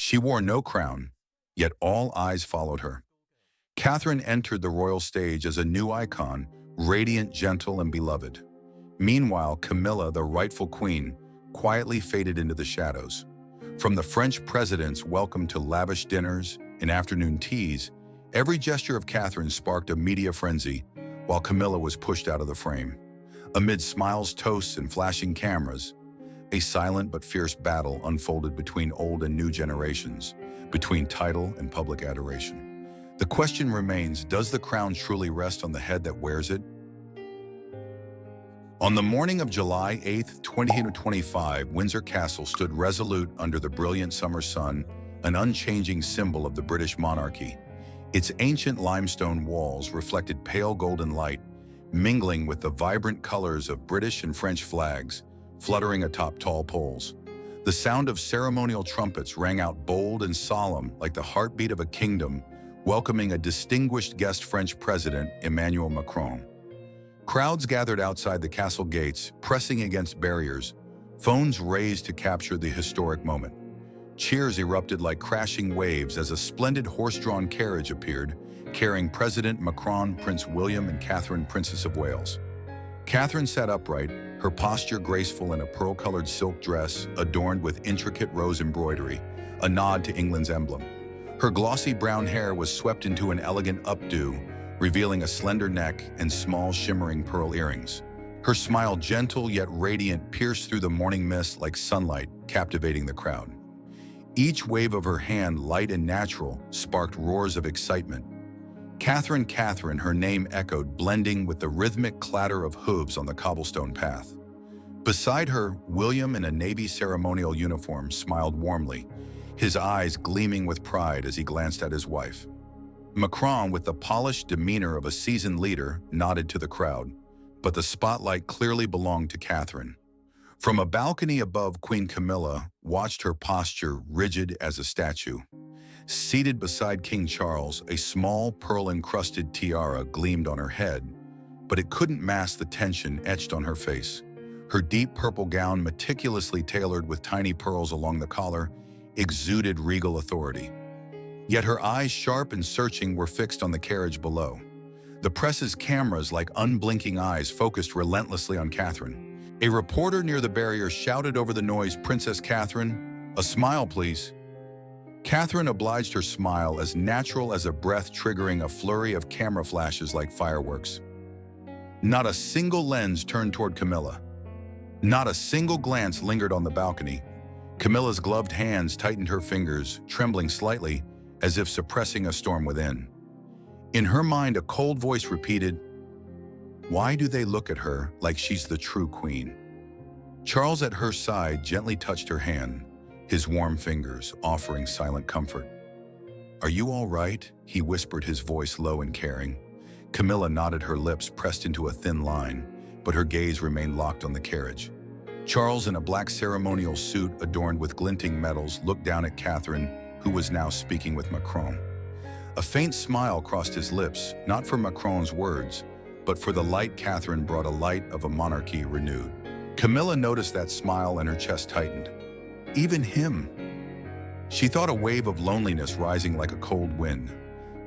She wore no crown, yet all eyes followed her. Catherine entered the royal stage as a new icon, radiant, gentle, and beloved. Meanwhile, Camilla, the rightful queen, quietly faded into the shadows. From the French president's welcome to lavish dinners and afternoon teas, every gesture of Catherine sparked a media frenzy, while Camilla was pushed out of the frame. Amid smiles, toasts, and flashing cameras, a silent but fierce battle unfolded between old and new generations, between title and public adoration. The question remains, does the crown truly rest on the head that wears it? On the morning of July 8, 2025, Windsor Castle stood resolute under the brilliant summer sun, an unchanging symbol of the British monarchy. Its ancient limestone walls reflected pale golden light, mingling with the vibrant colors of British and French flags, fluttering atop tall poles. The sound of ceremonial trumpets rang out bold and solemn, like the heartbeat of a kingdom, welcoming a distinguished guest French president, Emmanuel Macron. Crowds gathered outside the castle gates, pressing against barriers, phones raised to capture the historic moment. Cheers erupted like crashing waves as a splendid horse-drawn carriage appeared, carrying President Macron, Prince William, and Catherine, Princess of Wales. Catherine sat upright, her posture graceful in a pearl-colored silk dress adorned with intricate rose embroidery, a nod to England's emblem. Her glossy brown hair was swept into an elegant updo, revealing a slender neck and small shimmering pearl earrings. Her smile, gentle yet radiant, pierced through the morning mist like sunlight, captivating the crowd. Each wave of her hand, light and natural, sparked roars of excitement. Catherine, Catherine, her name echoed, blending with the rhythmic clatter of hooves on the cobblestone path. Beside her, William, in a navy ceremonial uniform, smiled warmly, his eyes gleaming with pride as he glanced at his wife. Macron, with the polished demeanor of a seasoned leader, nodded to the crowd, but the spotlight clearly belonged to Catherine. From a balcony above, Queen Camilla watched, her posture rigid as a statue. Seated beside King Charles, a small pearl-encrusted tiara gleamed on her head, but it couldn't mask the tension etched on her face. Her deep purple gown, meticulously tailored with tiny pearls along the collar, exuded regal authority. Yet her eyes, sharp and searching, were fixed on the carriage below. The press's cameras, like unblinking eyes, focused relentlessly on Catherine. A reporter near the barrier shouted over the noise, "Princess Catherine, a smile, please." Catherine obliged, her smile as natural as a breath, triggering a flurry of camera flashes like fireworks. Not a single lens turned toward Camilla. Not a single glance lingered on the balcony. Camilla's gloved hands tightened her fingers, trembling slightly, as if suppressing a storm within. In her mind, a cold voice repeated, "Why do they look at her like she's the true queen?" Charles, at her side, gently touched her hand, his warm fingers offering silent comfort. "Are you all right?" he whispered, his voice low and caring. Camilla nodded, her lips pressed into a thin line, but her gaze remained locked on the carriage. Charles, in a black ceremonial suit adorned with glinting medals, looked down at Catherine, who was now speaking with Macron. A faint smile crossed his lips, not for Macron's words, but for the light Catherine brought, a light of a monarchy renewed. Camilla noticed that smile and her chest tightened. Even him. She thought, a wave of loneliness rising like a cold wind.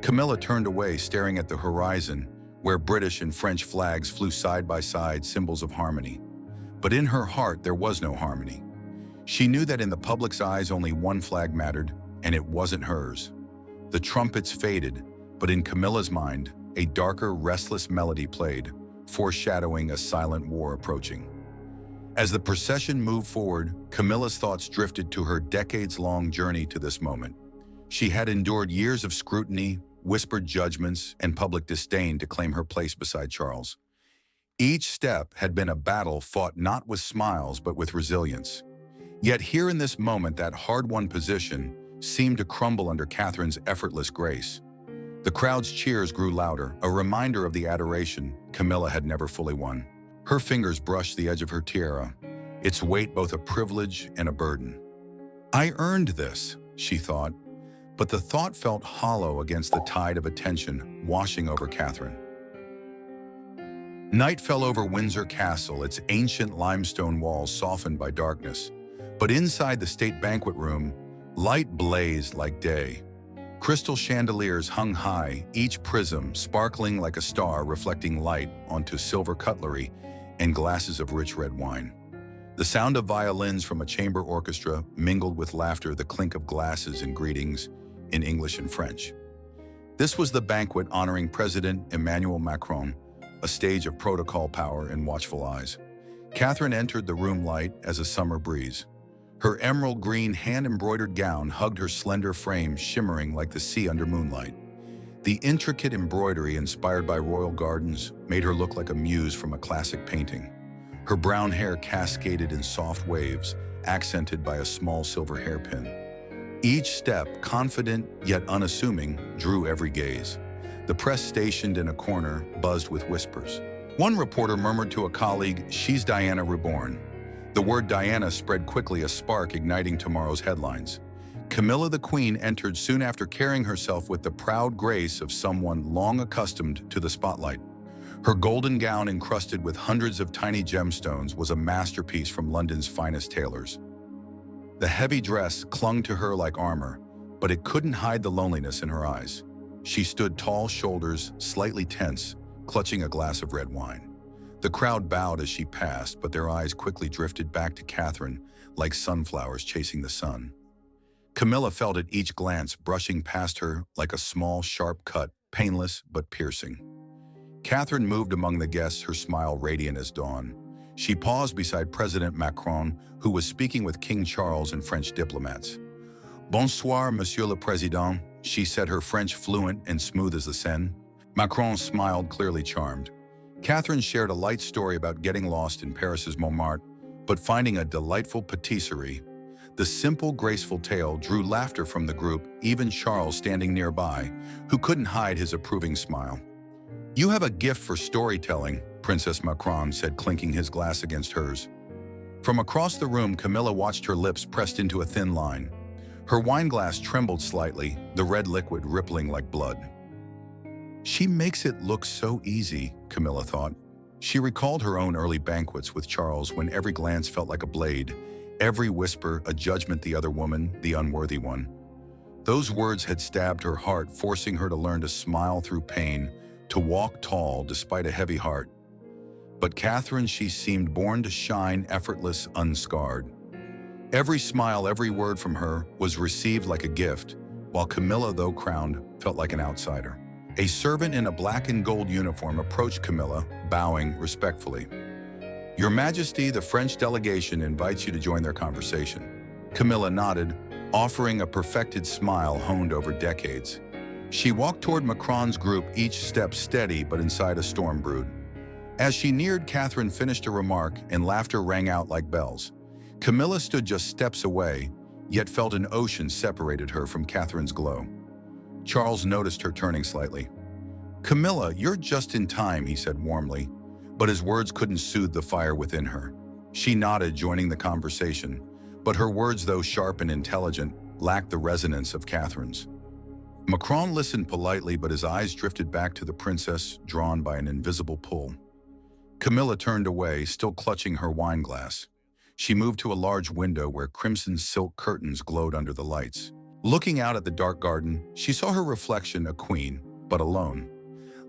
Camilla turned away, staring at the horizon, where British and French flags flew side by side, symbols of harmony. But in her heart, there was no harmony. She knew that in the public's eyes, only one flag mattered, and it wasn't hers. The trumpets faded, but in Camilla's mind, a darker, restless melody played, foreshadowing a silent war approaching. As the procession moved forward, Camilla's thoughts drifted to her decades-long journey to this moment. She had endured years of scrutiny, whispered judgments, and public disdain to claim her place beside Charles. Each step had been a battle fought not with smiles but with resilience. Yet here in this moment, that hard-won position seemed to crumble under Catherine's effortless grace. The crowd's cheers grew louder, a reminder of the adoration Camilla had never fully won. Her fingers brushed the edge of her tiara, its weight both a privilege and a burden. "I earned this," she thought, but the thought felt hollow against the tide of attention washing over Catherine. Night fell over Windsor Castle, its ancient limestone walls softened by darkness. But inside the state banquet room, Light blazed like day. Crystal chandeliers hung high, each prism sparkling like a star reflecting light onto silver cutlery and glasses of rich red wine. The sound of violins from a chamber orchestra mingled with laughter, the clink of glasses and greetings in English and French. This was the banquet honoring President Emmanuel Macron, a stage of protocol, power, and watchful eyes. Catherine entered the room light as a summer breeze. Her emerald green hand-embroidered gown hugged her slender frame, shimmering like the sea under moonlight. The intricate embroidery inspired by royal gardens made her look like a muse from a classic painting. Her brown hair cascaded in soft waves, accented by a small silver hairpin. Each step, confident yet unassuming, drew every gaze. The press stationed in a corner buzzed with whispers. One reporter murmured to a colleague, "She's Diana reborn." The word Diana spread quickly, a spark igniting tomorrow's headlines. Camilla the Queen entered soon after, carrying herself with the proud grace of someone long accustomed to the spotlight. Her golden gown, encrusted with hundreds of tiny gemstones, was a masterpiece from London's finest tailors. The heavy dress clung to her like armor, but it couldn't hide the loneliness in her eyes. She stood tall, shoulders slightly tense, clutching a glass of red wine. The crowd bowed as she passed, but their eyes quickly drifted back to Catherine, like sunflowers chasing the sun. Camilla felt at each glance, brushing past her like a small, sharp cut, painless but piercing. Catherine moved among the guests, her smile radiant as dawn. She paused beside President Macron, who was speaking with King Charles and French diplomats. "Bonsoir, Monsieur le Président," she said, her French fluent and smooth as the Seine. Macron smiled, clearly charmed. Catherine shared a light story about getting lost in Paris's Montmartre, but finding a delightful patisserie. The simple, graceful tale drew laughter from the group, even Charles, standing nearby, who couldn't hide his approving smile. "You have a gift for storytelling," Princess Macron said, clinking his glass against hers. From across the room, Camilla watched, her lips pressed into a thin line. Her wineglass trembled slightly, the red liquid rippling like blood. "She makes it look so easy," Camilla thought. She recalled her own early banquets with Charles, when every glance felt like a blade, every whisper a judgment, the other woman, the unworthy one. Those words had stabbed her heart, forcing her to learn to smile through pain, to walk tall despite a heavy heart. But Catherine, she seemed born to shine, effortless, unscarred. Every smile, every word from her was received like a gift, while Camilla, though crowned, felt like an outsider. A servant in a black and gold uniform approached Camilla, bowing respectfully. "Your Majesty, the French delegation invites you to join their conversation." Camilla nodded, offering a perfected smile honed over decades. She walked toward Macron's group, each step steady but inside a storm brewed. As she neared, Catherine finished a remark and laughter rang out like bells. Camilla stood just steps away, yet felt an ocean separated her from Catherine's glow. Charles noticed her turning slightly. "Camilla, you're just in time," he said warmly, but his words couldn't soothe the fire within her. She nodded, joining the conversation, but her words, though sharp and intelligent, lacked the resonance of Catherine's. Macron listened politely, but his eyes drifted back to the princess, drawn by an invisible pull. Camilla turned away, still clutching her wineglass. She moved to a large window where crimson silk curtains glowed under the lights. Looking out at the dark garden, she saw her reflection, a queen, but alone.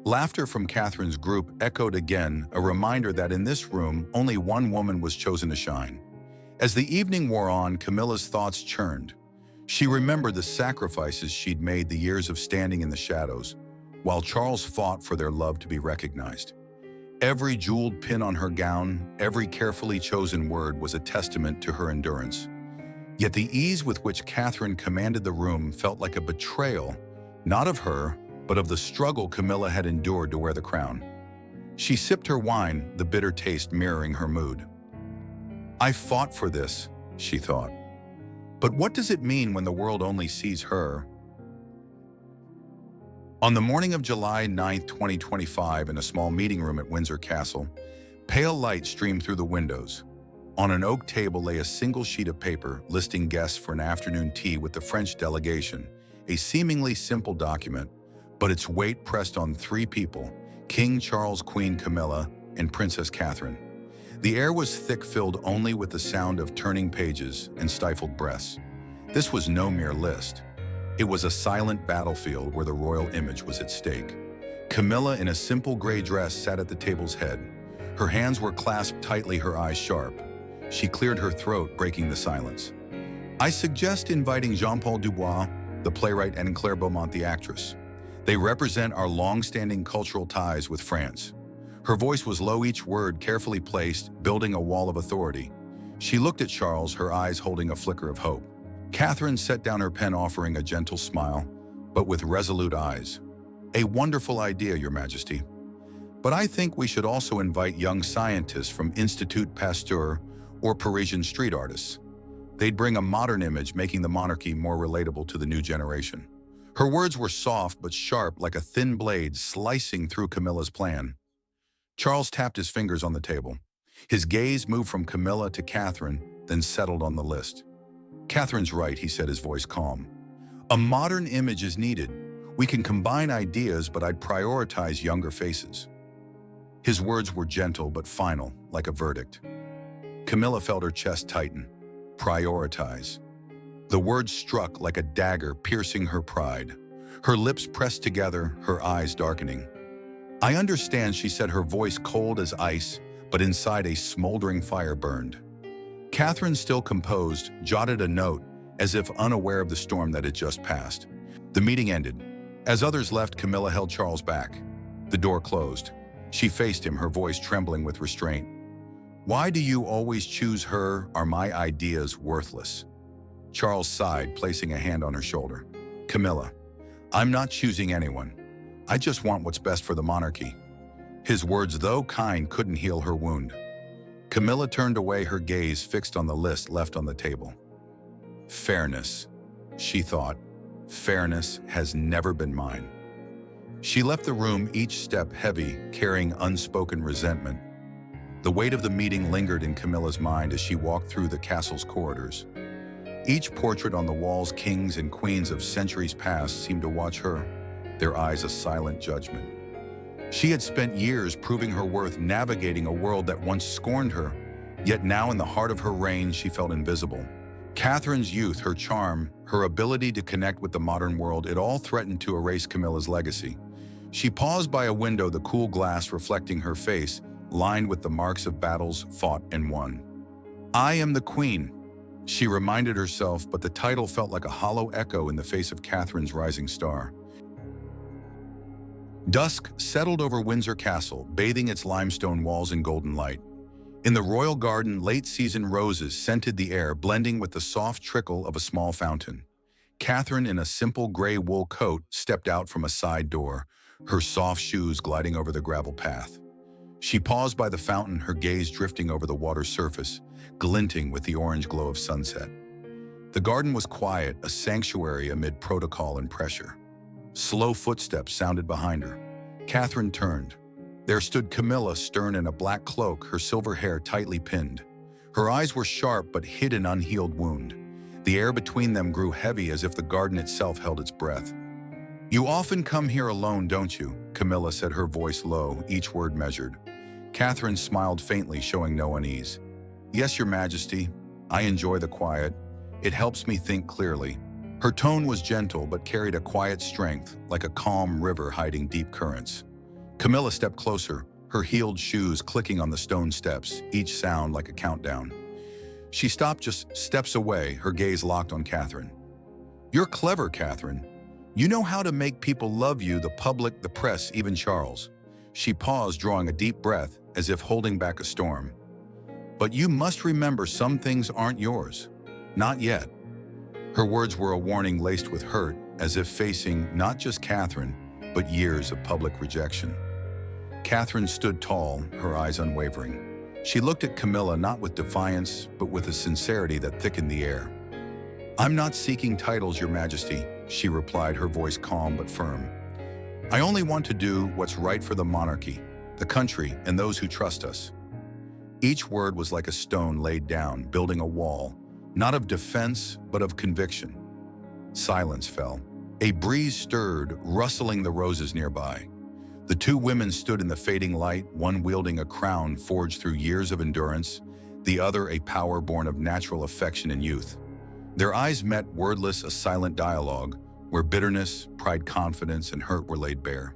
Laughter from Catherine's group echoed again, a reminder that in this room, only one woman was chosen to shine. As the evening wore on, Camilla's thoughts churned. She remembered the sacrifices she'd made, the years of standing in the shadows, while Charles fought for their love to be recognized. Every jeweled pin on her gown, every carefully chosen word was a testament to her endurance. Yet the ease with which Catherine commanded the room felt like a betrayal, not of her, but of the struggle Camilla had endured to wear the crown. She sipped her wine, the bitter taste mirroring her mood. "I fought for this," she thought. "But what does it mean when the world only sees her?" On the morning of July 9, 2025, in a small meeting room at Windsor Castle, pale light streamed through the windows. On an oak table lay a single sheet of paper listing guests for an afternoon tea with the French delegation, a seemingly simple document, but its weight pressed on three people: King Charles, Queen Camilla, and Princess Catherine. The air was thick, filled only with the sound of turning pages and stifled breaths. This was no mere list. It was a silent battlefield where the royal image was at stake. Camilla, in a simple gray dress, sat at the table's head. Her hands were clasped tightly, her eyes sharp. She cleared her throat, breaking the silence. "I suggest inviting Jean-Paul Dubois, the playwright, and Claire Beaumont, the actress. They represent our long-standing cultural ties with France." Her voice was low, each word carefully placed, building a wall of authority. She looked at Charles, her eyes holding a flicker of hope. Catherine set down her pen, offering a gentle smile, but with resolute eyes. "A wonderful idea, Your Majesty. But I think we should also invite young scientists from Institut Pasteur or Parisian street artists. They'd bring a modern image, making the monarchy more relatable to the new generation." Her words were soft but sharp, like a thin blade slicing through Camilla's plan. Charles tapped his fingers on the table. His gaze moved from Camilla to Catherine, then settled on the list. "Catherine's right," he said, his voice calm. "A modern image is needed. We can combine ideas, but I'd prioritize younger faces." His words were gentle but final, like a verdict. Camilla felt her chest tighten. Prioritize. The word struck like a dagger, piercing her pride. Her lips pressed together, her eyes darkening. "I understand," she said, her voice cold as ice, but inside a smoldering fire burned. Catherine, still composed, jotted a note, as if unaware of the storm that had just passed. The meeting ended. As others left, Camilla held Charles back. The door closed. She faced him, her voice trembling with restraint. "Why do you always choose her? Are my ideas worthless?" Charles sighed, placing a hand on her shoulder. "Camilla, I'm not choosing anyone. I just want what's best for the monarchy." His words, though kind, couldn't heal her wound. Camilla turned away, her gaze fixed on the list left on the table. "Fairness," she thought. "Fairness has never been mine." She left the room, each step heavy, carrying unspoken resentment. The weight of the meeting lingered in Camilla's mind as she walked through the castle's corridors. Each portrait on the walls, kings and queens of centuries past, seemed to watch her, their eyes a silent judgment. She had spent years proving her worth, navigating a world that once scorned her, yet now in the heart of her reign she felt invisible. Catherine's youth, her charm, her ability to connect with the modern world, it all threatened to erase Camilla's legacy. She paused by a window, the cool glass reflecting her face, lined with the marks of battles fought and won. "I am the Queen," she reminded herself, but the title felt like a hollow echo in the face of Catherine's rising star. Dusk settled over Windsor Castle, bathing its limestone walls in golden light. In the royal garden, late-season roses scented the air, blending with the soft trickle of a small fountain. Catherine, in a simple gray wool coat, stepped out from a side door, her soft shoes gliding over the gravel path. She paused by the fountain, her gaze drifting over the water's surface, glinting with the orange glow of sunset. The garden was quiet, a sanctuary amid protocol and pressure. Slow footsteps sounded behind her. Catherine turned. There stood Camilla, stern in a black cloak, her silver hair tightly pinned. Her eyes were sharp but hid an unhealed wound. The air between them grew heavy, as if the garden itself held its breath. "You often come here alone, don't you?" Camilla said, her voice low, each word measured. Catherine smiled faintly, showing no unease. "Yes, Your Majesty. I enjoy the quiet. It helps me think clearly." Her tone was gentle but carried a quiet strength, like a calm river hiding deep currents. Camilla stepped closer, her heeled shoes clicking on the stone steps, each sound like a countdown. She stopped just steps away, her gaze locked on Catherine. "You're clever, Catherine. You know how to make people love you, the public, the press, even Charles." She paused, drawing a deep breath, as if holding back a storm. "But you must remember, some things aren't yours. Not yet." Her words were a warning laced with hurt, as if facing not just Catherine, but years of public rejection. Catherine stood tall, her eyes unwavering. She looked at Camilla not with defiance, but with a sincerity that thickened the air. "I'm not seeking titles, Your Majesty," she replied, her voice calm but firm. "I only want to do what's right for the monarchy, the country, and those who trust us." Each word was like a stone laid down, building a wall, not of defense, but of conviction. Silence fell. A breeze stirred, rustling the roses nearby. The two women stood in the fading light, one wielding a crown forged through years of endurance, the other a power born of natural affection and youth. Their eyes met, wordless, a silent dialogue, where bitterness, pride, confidence, and hurt were laid bare.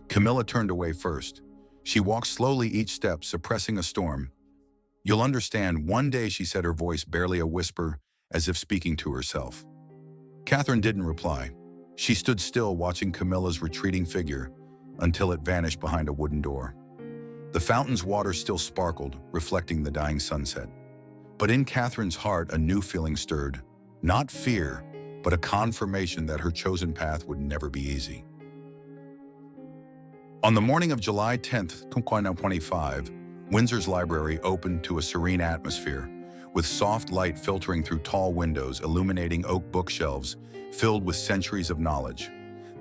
Camilla turned away first. She walked slowly each step, suppressing a storm. "You'll understand one day," she said, her voice barely a whisper, as if speaking to herself. Catherine didn't reply. She stood still, watching Camilla's retreating figure until it vanished behind a wooden door. The fountain's water still sparkled, reflecting the dying sunset. But in Catherine's heart, a new feeling stirred. Not fear, but a confirmation that her chosen path would never be easy. On the morning of July 10th, 2025, Windsor's library opened to a serene atmosphere, with soft light filtering through tall windows, illuminating oak bookshelves filled with centuries of knowledge.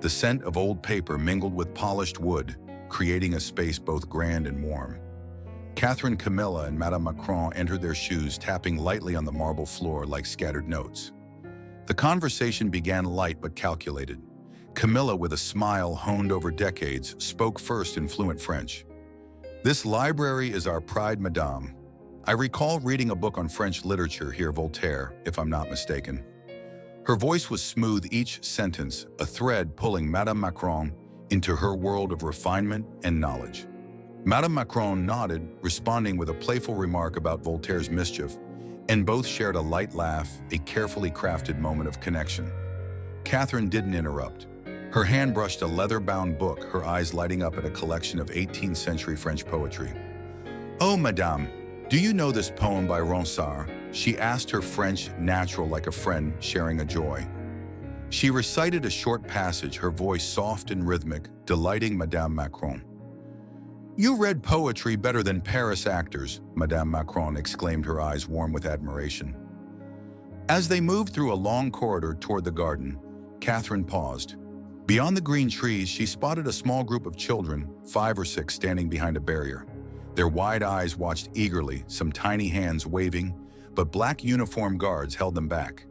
The scent of old paper mingled with polished wood, creating a space both grand and warm. Catherine, Camilla, and Madame Macron entered their shoes, tapping lightly on the marble floor like scattered notes. The conversation began light but calculated. Camilla, with a smile honed over decades, spoke first in fluent French. "This library is our pride, madame. I recall reading a book on French literature here, Voltaire, if I'm not mistaken." Her voice was smooth, each sentence a thread pulling Madame Macron into her world of refinement and knowledge. Madame Macron nodded, responding with a playful remark about Voltaire's mischief, and both shared a light laugh, a carefully crafted moment of connection. Catherine didn't interrupt. Her hand brushed a leather-bound book, her eyes lighting up at a collection of 18th century French poetry. "Oh, madame, do you know this poem by Ronsard?" she asked, her French natural like a friend sharing a joy. She recited a short passage, her voice soft and rhythmic, delighting Madame Macron. "You read poetry better than Paris actors," Madame Macron exclaimed, her eyes warm with admiration. As they moved through a long corridor toward the garden, Catherine paused. Beyond the green trees, she spotted a small group of children, 5 or 6, standing behind a barrier. Their wide eyes watched eagerly, some tiny hands waving, but black uniformed guards held them back.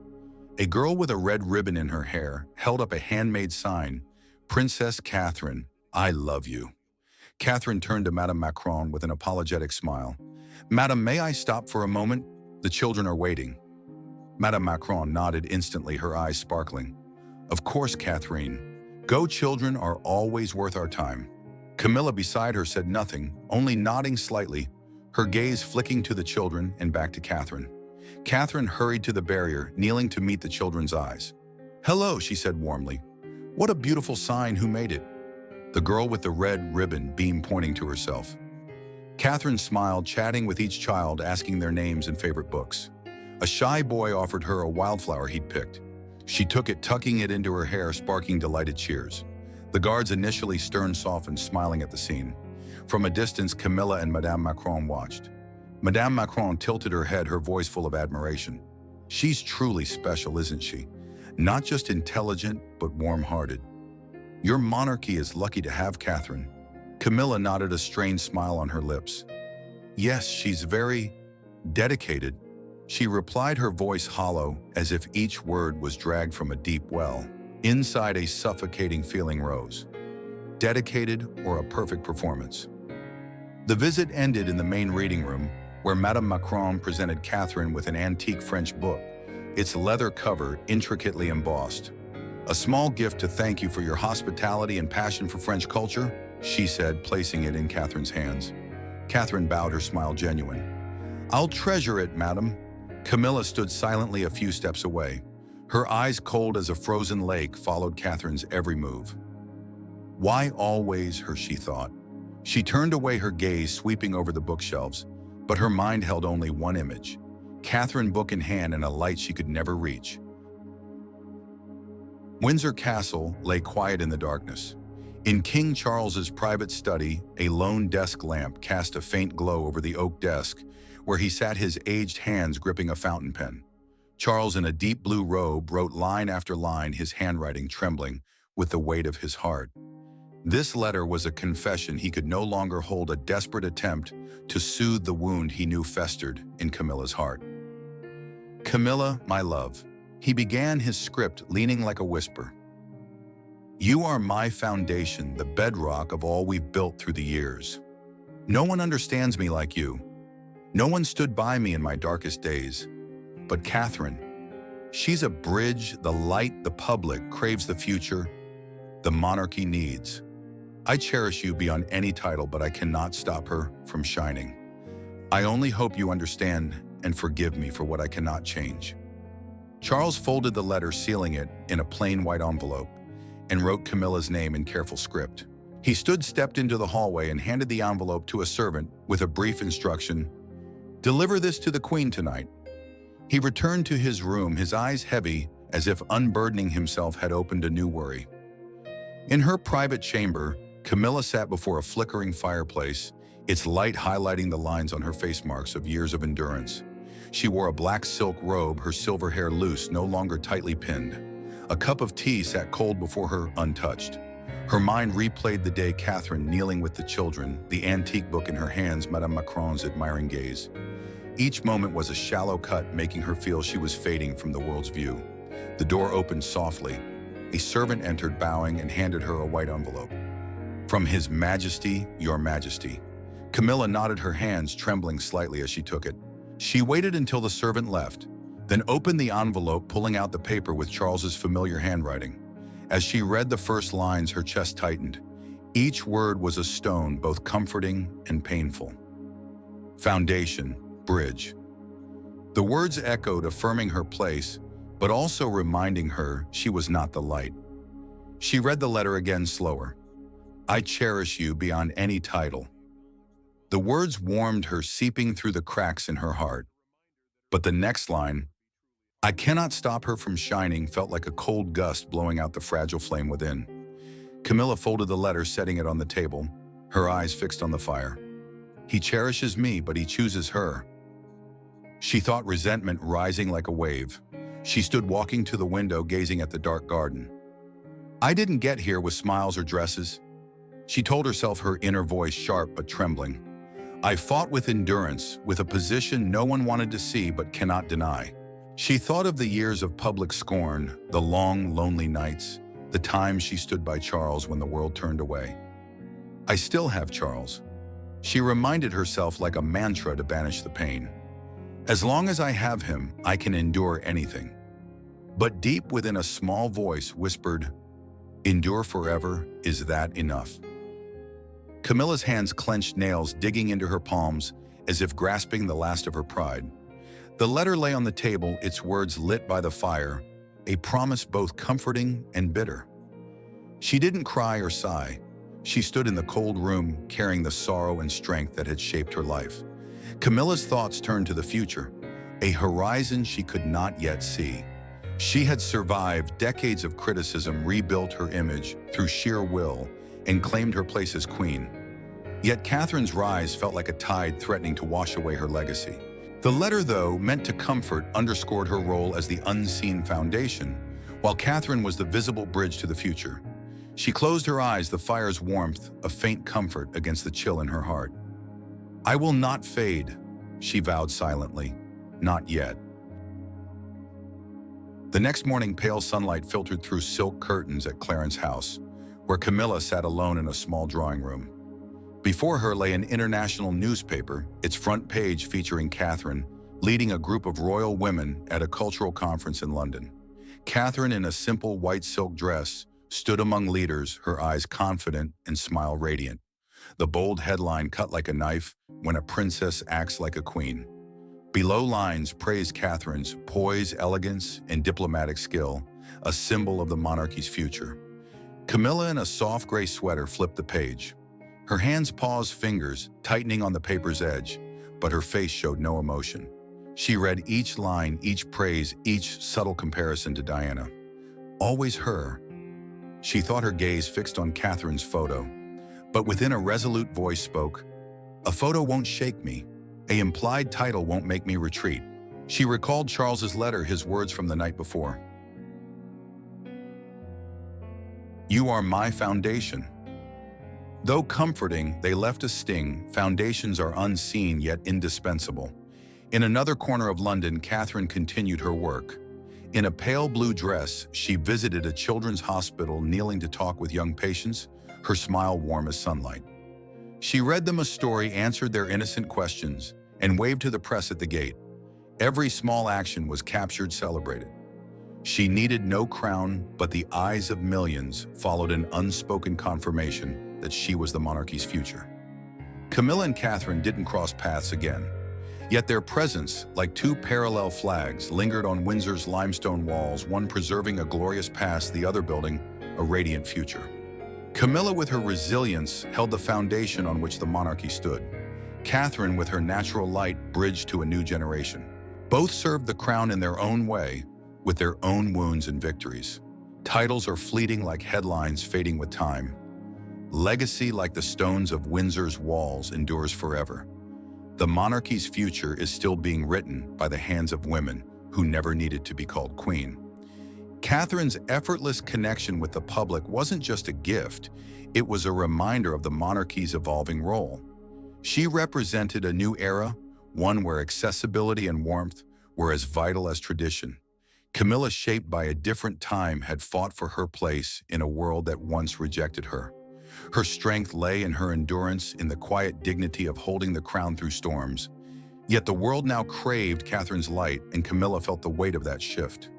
A girl with a red ribbon in her hair held up a handmade sign, "Princess Catherine, I love you." Catherine turned to Madame Macron with an apologetic smile. "Madame, may I stop for a moment? The children are waiting." Madame Macron nodded instantly, her eyes sparkling. "Of course, Catherine. Go, children are always worth our time." Camilla beside her said nothing, only nodding slightly, her gaze flicking to the children and back to Catherine. Catherine hurried to the barrier, kneeling to meet the children's eyes. "Hello," she said warmly. "What a beautiful sign. Who made it?" The girl with the red ribbon beamed, pointing to herself. Catherine smiled, chatting with each child, asking their names and favorite books. A shy boy offered her a wildflower he'd picked. She took it, tucking it into her hair, sparking delighted cheers. The guards, initially stern, softened, smiling at the scene. From a distance, Camilla and Madame Macron watched. Madame Macron tilted her head, her voice full of admiration. "She's truly special, isn't she? Not just intelligent, but warm-hearted." "Your monarchy is lucky to have Catherine." Camilla nodded, a strange smile on her lips. "Yes, she's very dedicated," she replied, her voice hollow, as if each word was dragged from a deep well. Inside, a suffocating feeling rose. Dedicated or a perfect performance? The visit ended in the main reading room, where Madame Macron presented Catherine with an antique French book, its leather cover intricately embossed. "A small gift to thank you for your hospitality and passion for French culture," she said, placing it in Catherine's hands. Catherine bowed, her smile genuine. "I'll treasure it, madam." Camilla stood silently a few steps away. Her eyes, cold as a frozen lake, followed Catherine's every move. Why always her, she thought. She turned away, her gaze sweeping over the bookshelves, but her mind held only one image: Catherine, book in hand, and a light she could never reach. Windsor Castle lay quiet in the darkness. In King Charles's private study, a lone desk lamp cast a faint glow over the oak desk, where he sat, his aged hands gripping a fountain pen. Charles, in a deep blue robe, wrote line after line, his handwriting trembling with the weight of his heart. This letter was a confession he could no longer hold, a desperate attempt to soothe the wound he knew festered in Camilla's heart. "Camilla, my love," he began his script, leaning like a whisper. "You are my foundation, the bedrock of all we've built through the years. No one understands me like you. No one stood by me in my darkest days. But Catherine, She's a bridge the light, the public craves, the future the monarchy needs. I cherish you beyond any title, but I cannot stop her from shining. I only hope you understand and forgive me for what I cannot change. Charles folded the letter, sealing it in a plain white envelope, and wrote Camilla's name in careful script. He stepped into the hallway and handed the envelope to a servant with a brief instruction: "Deliver this to the Queen tonight." He returned to his room, his eyes heavy, as if unburdening himself had opened a new worry. In her private chamber, Camilla sat before a flickering fireplace, its light highlighting the lines on her face, marks of years of endurance. She wore a black silk robe, her silver hair loose, no longer tightly pinned. A cup of tea sat cold before her, untouched. Her mind replayed the day Catherine, kneeling with the children, the antique book in her hands, Madame Macron's admiring gaze. Each moment was a shallow cut, making her feel she was fading from the world's view. The door opened softly. A servant entered, bowing, and handed her a white envelope. "From His Majesty, Your Majesty." Camilla nodded, her hands trembling slightly as she took it. She waited until the servant left, then opened the envelope, pulling out the paper with Charles's familiar handwriting. As she read the first lines, her chest tightened. Each word was a stone, both comforting and painful. Foundation, bridge. The words echoed, affirming her place, but also reminding her she was not the light. She read the letter again, slower. "I cherish you beyond any title." The words warmed her, seeping through the cracks in her heart. But the next line, "I cannot stop her from shining," felt like a cold gust blowing out the fragile flame within. Camilla folded the letter, setting it on the table, her eyes fixed on the fire. "He cherishes me, but he chooses her." She thought, resentment rising like a wave. She stood walking to the window, gazing at the dark garden. "I didn't get here with smiles or dresses," she told herself, her inner voice sharp but trembling. "I fought with endurance, with a position no one wanted to see but cannot deny." She thought of the years of public scorn, the long, lonely nights, the times she stood by Charles when the world turned away. "I still have Charles," she reminded herself like a mantra to banish the pain. "As long as I have him, I can endure anything." But deep within, a small voice whispered, "Endure forever, is that enough?" Camilla's hands clenched, nails digging into her palms as if grasping the last of her pride. The letter lay on the table, its words lit by the fire, a promise both comforting and bitter. She didn't cry or sigh. She stood in the cold room, carrying the sorrow and strength that had shaped her life. Camilla's thoughts turned to the future, a horizon she could not yet see. She had survived decades of criticism, rebuilt her image through sheer will, and claimed her place as queen. Yet Catherine's rise felt like a tide threatening to wash away her legacy. The letter, though meant to comfort, underscored her role as the unseen foundation, while Catherine was the visible bridge to the future. She closed her eyes, the fire's warmth a faint comfort against the chill in her heart. "I will not fade," she vowed silently. "Not yet." The next morning, pale sunlight filtered through silk curtains at Clarence's house, where Camilla sat alone in a small drawing room. Before her lay an international newspaper, its front page featuring Catherine leading a group of royal women at a cultural conference in London. Catherine, in a simple white silk dress, stood among leaders, her eyes confident and smile radiant. The bold headline cut like a knife, "When a princess acts like a queen." Below lines praised Catherine's poise, elegance, and diplomatic skill, a symbol of the monarchy's future. Camilla, in a soft gray sweater, flipped the page. Her hands paused, fingers tightening on the paper's edge, but her face showed no emotion. She read each line, each praise, each subtle comparison to Diana. Always her. She thought, her gaze fixed on Catherine's photo. But within, a resolute voice spoke, "A photo won't shake me. An implied title won't make me retreat." She recalled Charles's letter, his words from the night before. "You are my foundation." Though comforting, they left a sting. Foundations are unseen yet indispensable. In another corner of London, Catherine continued her work. In a pale blue dress, she visited a children's hospital, kneeling to talk with young patients, her smile warm as sunlight. She read them a story, answered their innocent questions, and waved to the press at the gate. Every small action was captured, celebrated. She needed no crown, but the eyes of millions followed an unspoken confirmation that she was the monarchy's future. Camilla and Catherine didn't cross paths again. Yet their presence, like two parallel flags, lingered on Windsor's limestone walls, one preserving a glorious past, the other building a radiant future. Camilla, with her resilience, held the foundation on which the monarchy stood. Catherine, with her natural light, bridged to a new generation. Both served the crown in their own way, with their own wounds and victories. Titles are fleeting like headlines fading with time. Legacy, like the stones of Windsor's walls, endures forever. The monarchy's future is still being written by the hands of women who never needed to be called queen. Catherine's effortless connection with the public wasn't just a gift, it was a reminder of the monarchy's evolving role. She represented a new era, one where accessibility and warmth were as vital as tradition. Camilla, shaped by a different time, had fought for her place in a world that once rejected her. Her strength lay in her endurance, in the quiet dignity of holding the crown through storms. Yet the world now craved Catherine's light, and Camilla felt the weight of that shift.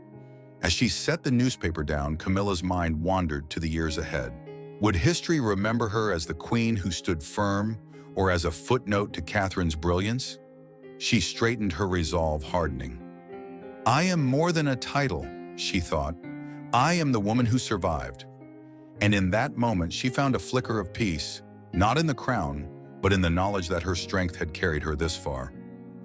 As she set the newspaper down, Camilla's mind wandered to the years ahead. Would history remember her as the queen who stood firm, or as a footnote to Catherine's brilliance? She straightened her resolve, hardening. "I am more than a title," she thought. "I am the woman who survived." And in that moment, she found a flicker of peace, not in the crown, but in the knowledge that her strength had carried her this far.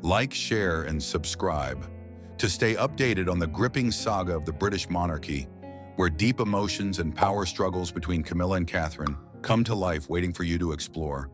Like, share, and subscribe to stay updated on the gripping saga of the British monarchy, where deep emotions and power struggles between Camilla and Catherine come to life, waiting for you to explore.